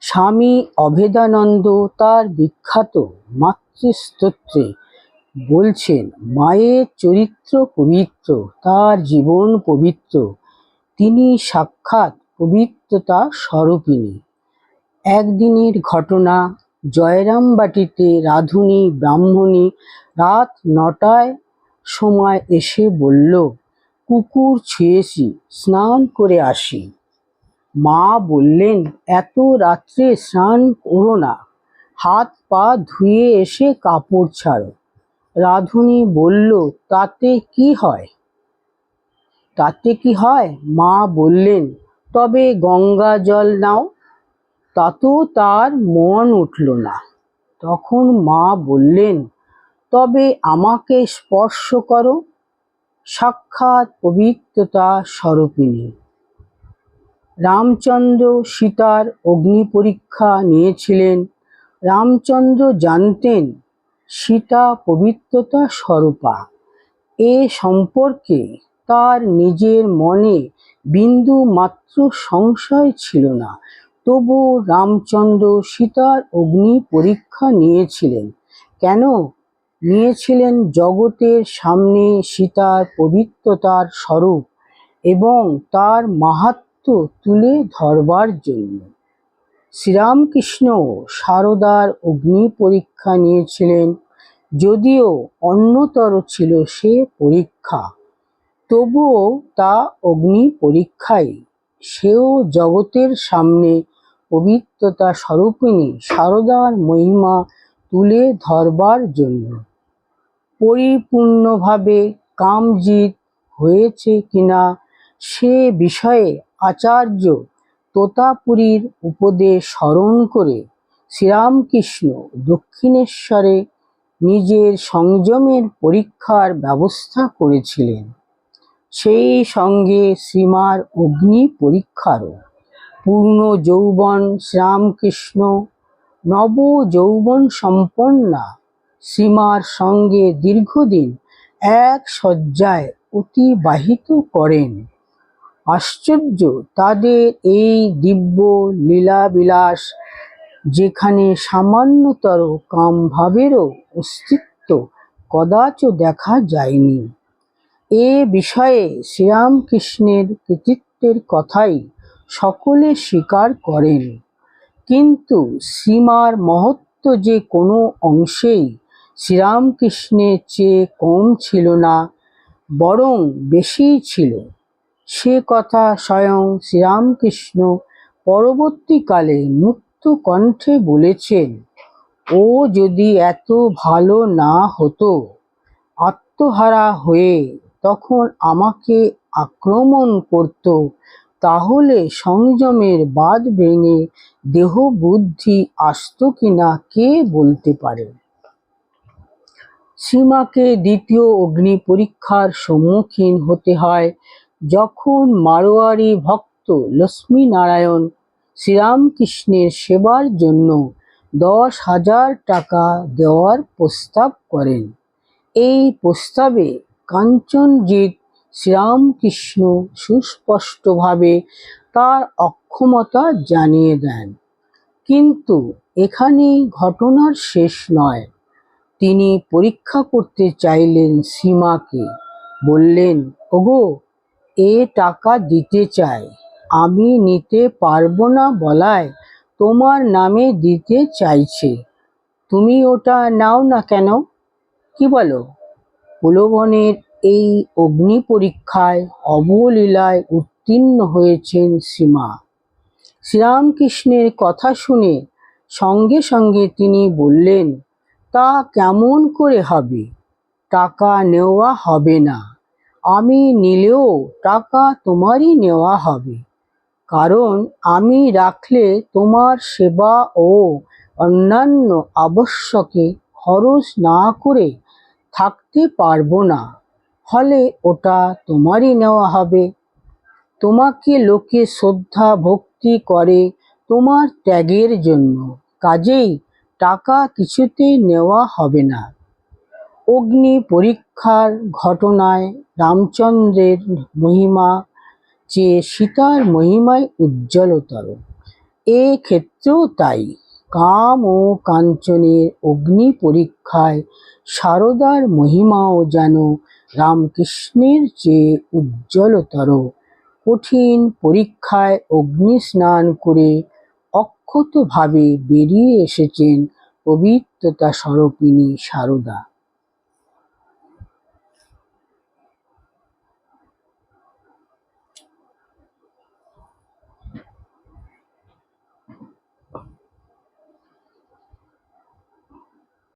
স্বামী অভেদানন্দ তার বিখ্যাত মাতৃস্তোত্রে বলছেন, মায়ের চরিত্র পবিত্র, তার জীবন পবিত্র, তিনি সাক্ষাৎ পবিত্রতা স্বরূপিণী। একদিনের ঘটনা, জয়রামবাটিতে রাঁধুনি ব্রাহ্মণী রাত 9টায় সময় এসে বলল, কুকুর ছুঁয়েছি, স্নান করে আসি। মা বললেন, এত রাত্রে স্নান করো না, হাত পা ধুয়ে এসে কাপড় ছাড়ো। রাঁধুনি বলল, তাতে কি হয়? মা বললেন, তবে গঙ্গা জল নাও। তাতেও তার মন উঠল না। তখন মা বললেন, তবে আমাকে স্পর্শ করো, সাক্ষাৎ পবিত্রতা স্বরূপিণী। রামচন্দ্র সীতার অগ্নি পরীক্ষা নিয়েছিলেন। রামচন্দ্র জানতেন সীতা পবিত্রতা স্বরূপা। এ সম্পর্কে তার নিজের মনে বিন্দু মাত্র সংশয় ছিল না। তবু রামচন্দ্র সীতার অগ্নি পরীক্ষা নিয়েছিলেন। কেন নিয়েছিলেন? জগতের সামনে সীতার পবিত্রতার স্বরূপ এবং তার মাহাত্ম্য তুলে ধরবার জন্য। শ্রীরামকৃষ্ণ সারদার অগ্নি পরীক্ষা নিয়েছিলেন, যদিও অন্যতর ছিল সে পরীক্ষা, তবুও তা অগ্নি পরীক্ষাই। সেও জগতের সামনে পবিত্রতা স্বরূপিণী সারদার মহিমা তুলে ধরবার জন্য। পরিপূর্ণভাবে কামজিৎ হয়েছে কিনা সে বিষয়ে আচার্য তোতাপুরীর উপদেশ স্মরণ করে শ্রীরামকৃষ্ণ দক্ষিণেশ্বরে নিজের সংযমের পরীক্ষার ব্যবস্থা করেছিলেন। সেই সঙ্গে শ্রীমার অগ্নি পরীক্ষারও। পূর্ণ যৌবন শ্রীরামকৃষ্ণ নব যৌবন সম্পন্না শ্রীমার সঙ্গে দীর্ঘদিন এক শয্যায় অতিবাহিত করেন। আশ্চর্য তাদের এই দিব্য লীলাবিলাস, যেখানে সামান্যতর কামভাবেরও অস্তিত্ব কদাচ দেখা যায়নি। এ বিষয়ে শ্রীরামকৃষ্ণের কৃতিত্বের কথাই সকলে স্বীকার করেন। কিন্তু শ্রীমার মহত্ত্ব যে কোনো অংশেই শ্রীরামকৃষ্ণের চেয়ে কম ছিল না, বরং বেশিই ছিল। সে কথা স্বয়ং শ্রীরামকৃষ্ণ পরবর্তীকালে মুক্ত কণ্ঠে বলেছেন, ও যদি এত ভালো না হতো, আত্মহারা হয়ে তখন আমাকে আক্রমণ করত, তাহলে সংযমের বাঁধ ভেঙে দেহ বুদ্ধি আসত কিনা কে বলতে পারে। শ্রীমাকে দ্বিতীয় অগ্নি পরীক্ষার সম্মুখীন হতে হয় যখন মারোয়ারি ভক্ত লক্ষ্মীনারায়ণ শ্রীরামকৃষ্ণের সেবার জন্য 10,000 টাকা দেওয়ার প্রস্তাব করেন। এই প্রস্তাবে কাঞ্চনজিৎ শ্রীরামকৃষ্ণ সুস্পষ্টভাবে তার অক্ষমতা জানিয়ে দেন। কিন্তু এখানেই ঘটনার শেষ নয়। তিনি পরীক্ষা করতে চাইলেন শ্রীমাকে। বললেন, ওগো, এ টাকা দিতে চাই, আমি নিতে পারবো না বলায় তোমার নামে দিতে চাইছে, তুমি ওটা নাও না কেন? কি বলো? প্রলোভনের এই অগ্নি পরীক্ষায় অবলীলায় উত্তীর্ণ হয়েছেন শ্রীমা। শ্রীরামকৃষ্ণের কথা শুনে সঙ্গে সঙ্গে তিনি বললেন, তা কেমন করে হবে? টাকা নেওয়া হবে না। আমি নিলেও টাকা তোমারই নেওয়া হবে, কারণ আমি রাখলে তোমার সেবা ও অন্যান্য আবশ্যকে খরচ না করে থাকতে পারবো না, ফলে ওটা তোমারই নেওয়া হবে। তোমাকে লোকে শ্রদ্ধা ভক্তি করে তোমার ত্যাগের জন্য, কাজেই টাকা কিছুতেই নেওয়া হবে না। অগ্নি পরীক্ষার ঘটনায় রামচন্দ্রের মহিমা চেয়ে সীতার মহিমাই উজ্জ্বলতর। এ ক্ষেত্রেও তাই। কাম ও কাঞ্চনের অগ্নি পরীক্ষায় সারদার মহিমাও যেন রামকৃষ্ণের চেয়ে উজ্জ্বলতর। কঠিন পরীক্ষায় অগ্নিস্নান করে অক্ষতভাবে বেরিয়ে এসেছেন পবিত্রতা স্বরূপিণী সারদা।